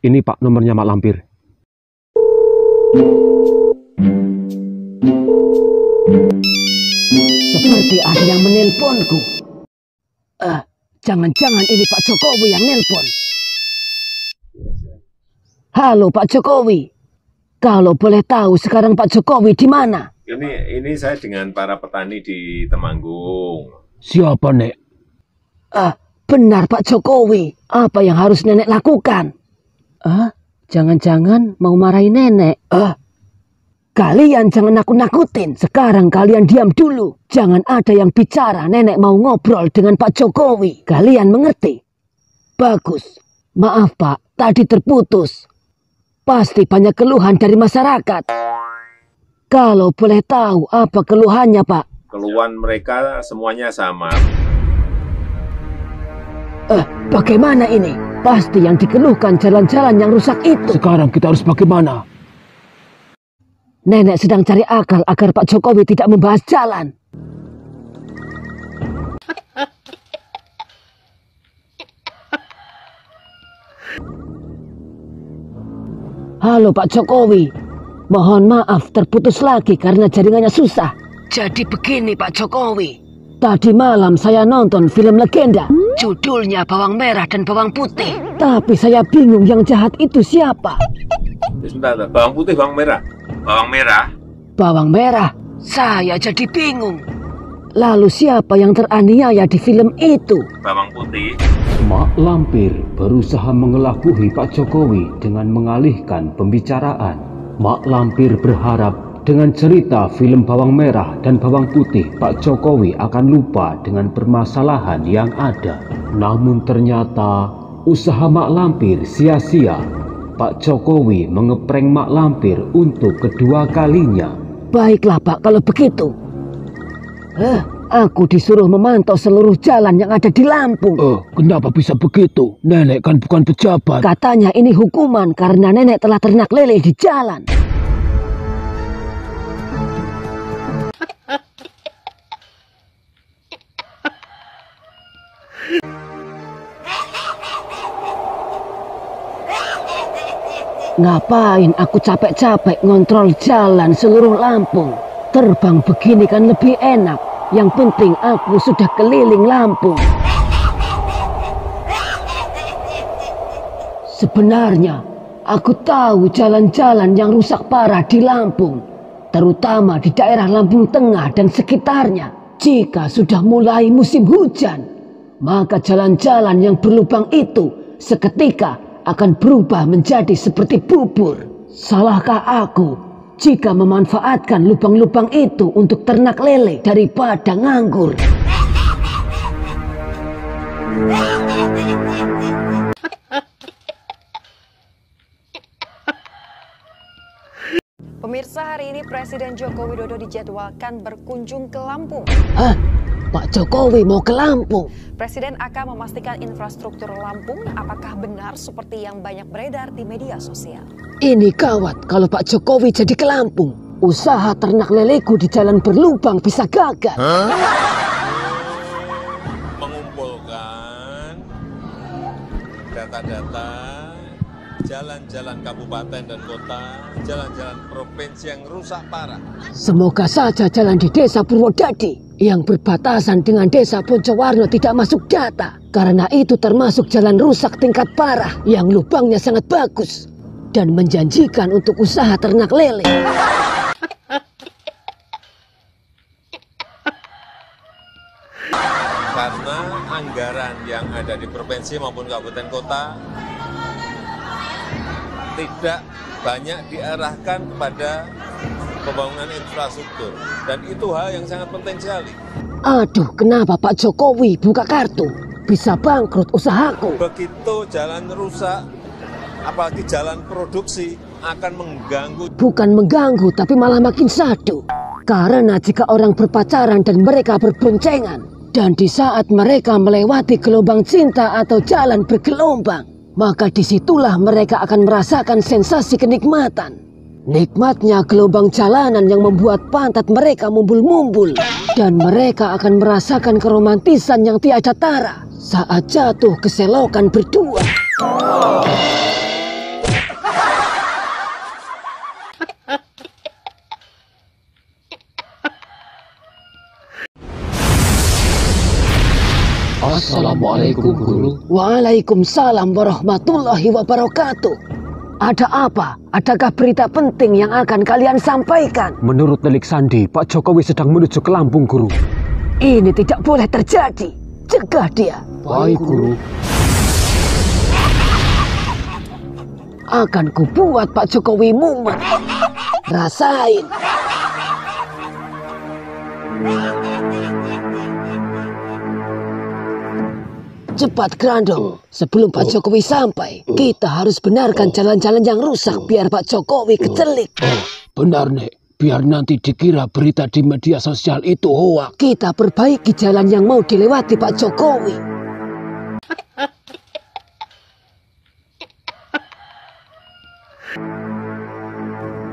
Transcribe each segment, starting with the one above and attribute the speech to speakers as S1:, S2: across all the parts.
S1: Ini Pak nomornya Mak Lampir.
S2: Seperti ada yang menelponku. Jangan-jangan ini Pak Jokowi yang nelpon. Halo Pak Jokowi. Kalau boleh tahu sekarang Pak Jokowi di mana?
S3: Ini saya dengan para petani di Temanggung.
S1: Siapa, Nek?
S2: Benar Pak Jokowi. Apa yang harus nenek lakukan? Jangan-jangan mau marahin nenek. Kalian jangan nakut-nakutin. Sekarang kalian diam dulu. Jangan ada yang bicara. Nenek mau ngobrol dengan Pak Jokowi. Kalian mengerti? Bagus. Maaf Pak, tadi terputus. Pasti banyak keluhan dari masyarakat. Kalau boleh tahu apa keluhannya Pak?
S3: Keluhan mereka semuanya sama.
S2: Bagaimana ini? Pasti yang dikeluhkan jalan-jalan yang rusak itu.
S1: Sekarang kita harus bagaimana?
S2: Nenek sedang cari akal agar Pak Jokowi tidak membahas jalan. Halo Pak Jokowi. Mohon maaf terputus lagi karena jaringannya susah. Jadi begini Pak Jokowi. Tadi malam saya nonton film legenda. Judulnya Bawang Merah dan Bawang Putih. Tapi saya bingung yang jahat itu siapa?
S3: Sebentar, bawang putih, bawang merah. Bawang merah?
S2: Bawang merah? Saya jadi bingung. Lalu siapa yang teraniaya di film itu?
S3: Bawang putih.
S1: Mak Lampir berusaha mengelabui Pak Jokowi dengan mengalihkan pembicaraan. Mak Lampir berharap dengan cerita film Bawang Merah dan Bawang Putih, Pak Jokowi akan lupa dengan permasalahan yang ada. Namun ternyata usaha Mak Lampir sia-sia. Pak Jokowi mengeprank Mak Lampir untuk kedua kalinya.
S2: Baiklah Pak, kalau begitu. Aku disuruh memantau seluruh jalan yang ada di Lampung.
S1: Kenapa bisa begitu? Nenek kan bukan pejabat.
S2: Katanya ini hukuman karena nenek telah ternak lele di jalan. Ngapain aku capek-capek ngontrol jalan seluruh Lampung? Terbang begini kan lebih enak. Yang penting aku sudah keliling Lampung. Sebenarnya aku tahu jalan-jalan yang rusak parah di Lampung, terutama di daerah Lampung Tengah dan sekitarnya. Jika sudah mulai musim hujan, maka jalan-jalan yang berlubang itu seketika akan berubah menjadi seperti bubur. Salahkah aku jika memanfaatkan lubang-lubang itu untuk ternak lele daripada nganggur?
S4: Pemirsa, hari ini Presiden Joko Widodo dijadwalkan berkunjung ke Lampung.
S2: Pak Jokowi mau ke Lampung?
S4: Presiden akan memastikan infrastruktur Lampung apakah benar seperti yang banyak beredar di media sosial.
S2: Ini gawat kalau Pak Jokowi jadi ke Lampung. Usaha ternak leleku di jalan berlubang bisa gagal.
S3: Mengumpulkan data-data jalan-jalan kabupaten dan kota, jalan-jalan provinsi yang rusak parah.
S2: Semoga saja jalan di desa Purwodadi yang berbatasan dengan desa Boncowarno tidak masuk data. Karena itu termasuk jalan rusak tingkat parah yang lubangnya sangat bagus dan menjanjikan untuk usaha ternak lele.
S3: Karena anggaran yang ada di provinsi maupun kabupaten kota tidak banyak diarahkan kepada pembangunan infrastruktur, dan itu hal yang sangat penting sekali.
S2: Aduh, kenapa Pak Jokowi buka kartu? Bisa bangkrut usahaku.
S3: Begitu jalan rusak, apalagi jalan produksi, akan mengganggu.
S2: Bukan mengganggu, tapi malah makin sadu. Karena jika orang berpacaran dan mereka berboncengan, dan di saat mereka melewati gelombang cinta atau jalan bergelombang, maka disitulah mereka akan merasakan sensasi kenikmatan. Nikmatnya gelombang jalanan yang membuat pantat mereka mumbul-mumbul. Dan mereka akan merasakan keromantisan yang tiada tara saat jatuh ke selokan berdua.
S1: Assalamualaikum, Guru.
S2: Waalaikumsalam warahmatullahi wabarakatuh. Ada apa? Adakah berita penting yang akan kalian sampaikan?
S1: Menurut Nelik Sandi, Pak Jokowi sedang menuju ke Lampung, Guru.
S2: Ini tidak boleh terjadi. Cegah dia.
S1: Baik, Guru.
S2: Akan kubuat Pak Jokowi mumet. Rasain. Cepat Grandong, sebelum Pak Jokowi sampai, kita harus benarkan jalan-jalan yang rusak biar Pak Jokowi kecelik.
S1: Benar, Nek. Biar nanti dikira berita di media sosial itu hoak.
S2: Kita perbaiki jalan yang mau dilewati Pak Jokowi.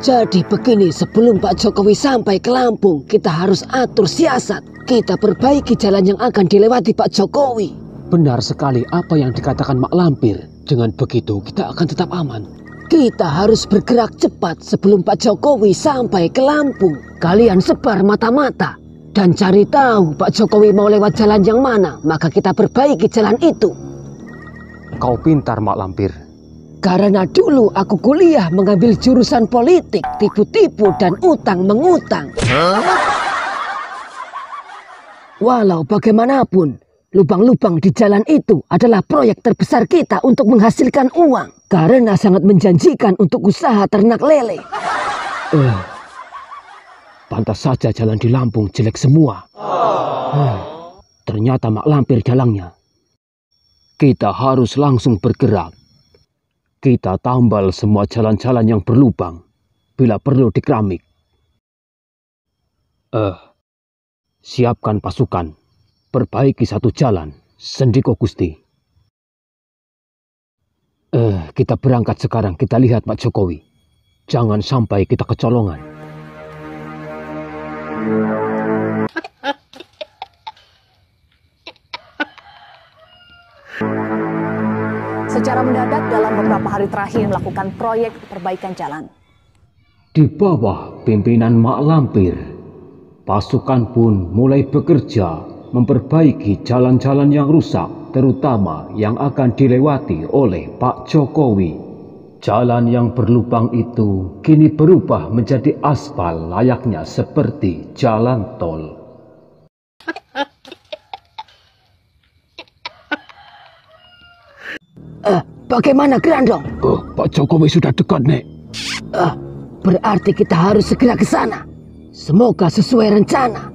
S2: Jadi begini, sebelum Pak Jokowi sampai ke Lampung, kita harus atur siasat. Kita perbaiki jalan yang akan dilewati Pak Jokowi.
S1: Benar sekali apa yang dikatakan Mak Lampir. Dengan begitu kita akan tetap aman.
S2: Kita harus bergerak cepat sebelum Pak Jokowi sampai ke Lampung. Kalian sebar mata-mata dan cari tahu Pak Jokowi mau lewat jalan yang mana, maka kita perbaiki jalan itu.
S1: Kau pintar, Mak Lampir.
S2: Karena dulu aku kuliah mengambil jurusan politik, tipu-tipu dan utang-mengutang. Walau bagaimanapun, lubang-lubang di jalan itu adalah proyek terbesar kita untuk menghasilkan uang. Karena sangat menjanjikan untuk usaha ternak lele.
S1: Pantas saja jalan di Lampung jelek semua. Ternyata Mak Lampir dalangnya. Kita harus langsung bergerak. Kita tambal semua jalan-jalan yang berlubang. Bila perlu di keramik. Siapkan pasukan. Perbaiki satu jalan. Sendiko Gusti. Kita berangkat sekarang. Kita lihat Pak Jokowi. Jangan sampai kita kecolongan.
S4: Secara mendadak dalam beberapa hari terakhir melakukan proyek perbaikan jalan.
S1: Di bawah pimpinan Mak Lampir, pasukan pun mulai bekerja memperbaiki jalan-jalan yang rusak, terutama yang akan dilewati oleh Pak Jokowi. Jalan yang berlubang itu kini berubah menjadi aspal layaknya seperti jalan tol.
S2: Bagaimana Grandong?
S1: Pak Jokowi sudah dekat, Nek.
S2: Berarti kita harus segera ke sana. Semoga sesuai rencana.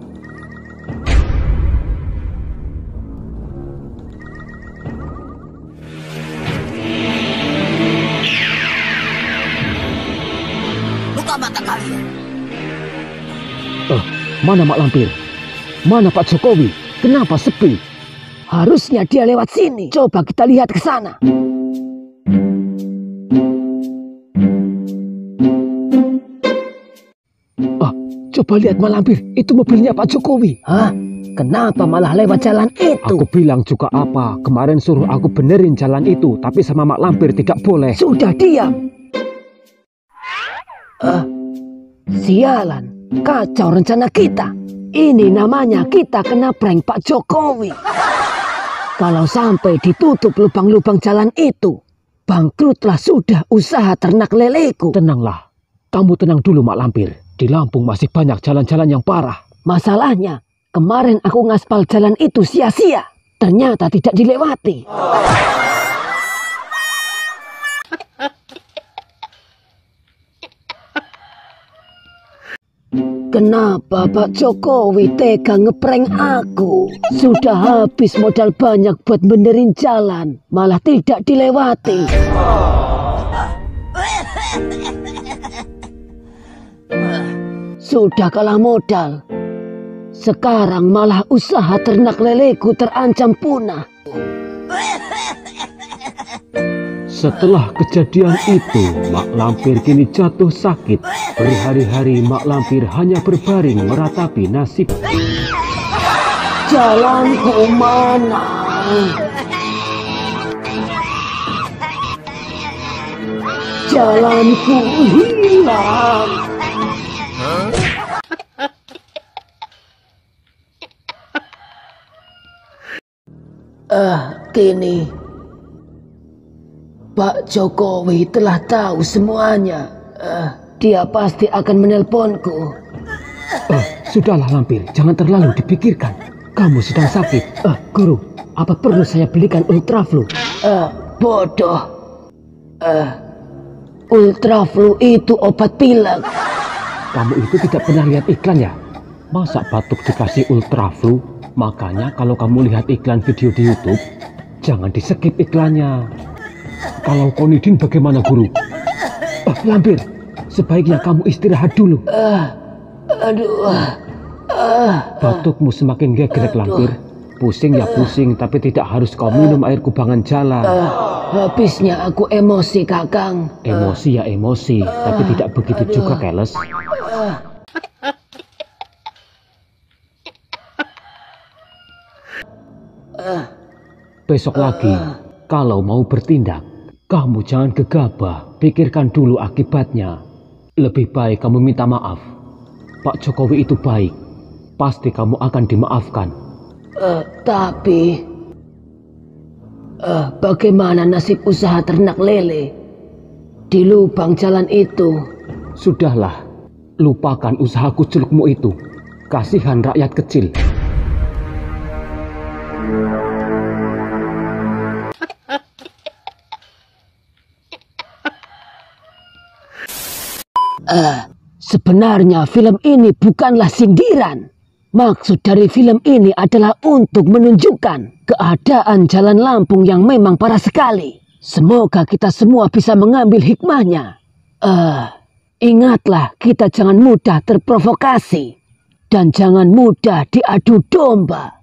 S5: Buka mata kalian.
S1: Mana Mak Lampir? Mana Pak Jokowi? Kenapa sepi?
S2: Harusnya dia lewat sini. Coba kita lihat ke sana.
S1: Coba lihat Mak Lampir, itu mobilnya Pak Jokowi.
S2: Hah? Kenapa malah lewat jalan itu?
S1: Aku bilang juga apa, kemarin suruh aku benerin jalan itu, tapi sama Mak Lampir tidak boleh.
S2: Sudah diam. Sialan, kacau rencana kita. Ini namanya kita kena prank Pak Jokowi. Kalau sampai ditutup lubang-lubang jalan itu, bangkrutlah sudah usaha ternak leleku.
S1: Tenanglah, kamu tenang dulu Mak Lampir. Di Lampung masih banyak jalan-jalan yang parah.
S2: Masalahnya, kemarin aku ngaspal jalan itu sia-sia. Ternyata tidak dilewati. Kenapa Pak Jokowi tega ngeprank aku? Sudah habis modal banyak buat benerin jalan, malah tidak dilewati. Sudah kalah modal. Sekarang malah usaha ternak leleku terancam punah.
S1: Setelah kejadian itu, Mak Lampir kini jatuh sakit. Berhari-hari Mak Lampir hanya berbaring meratapi nasib.
S2: Jalanku mana? Jalanku hilang. Kini Pak Jokowi telah tahu semuanya. Dia pasti akan menelponku.
S1: Sudahlah Lampir, jangan terlalu dipikirkan. Kamu sedang sakit. Guru, apa perlu saya belikan Ultraflu?
S2: Bodoh. Ultraflu itu obat pilek.
S1: Kamu itu tidak pernah lihat iklan ya? Masa batuk dikasih Ultraflu? Makanya kalau kamu lihat iklan video di YouTube, jangan di-skip iklannya. Kalau Konidin bagaimana guru? Lampir, sebaiknya kamu istirahat dulu. Batukmu semakin gegrek Lampir. Pusing ya pusing, tapi tidak harus kau minum air kubangan jalan.
S2: Habisnya aku emosi, Kakang.
S1: Emosi ya emosi, tapi tidak begitu juga keles. Besok lagi, kalau mau bertindak, kamu jangan gegabah, pikirkan dulu akibatnya. Lebih baik kamu minta maaf. Pak Jokowi itu baik, pasti kamu akan dimaafkan.
S2: Tapi bagaimana nasib usaha ternak lele di lubang jalan itu?
S1: Sudahlah, lupakan usaha kuculukmu itu. Kasihan rakyat kecil.
S2: Sebenarnya film ini bukanlah sindiran. Maksud dari film ini adalah untuk menunjukkan keadaan jalan Lampung yang memang parah sekali. Semoga kita semua bisa mengambil hikmahnya. Ingatlah, kita jangan mudah terprovokasi dan jangan mudah diadu domba.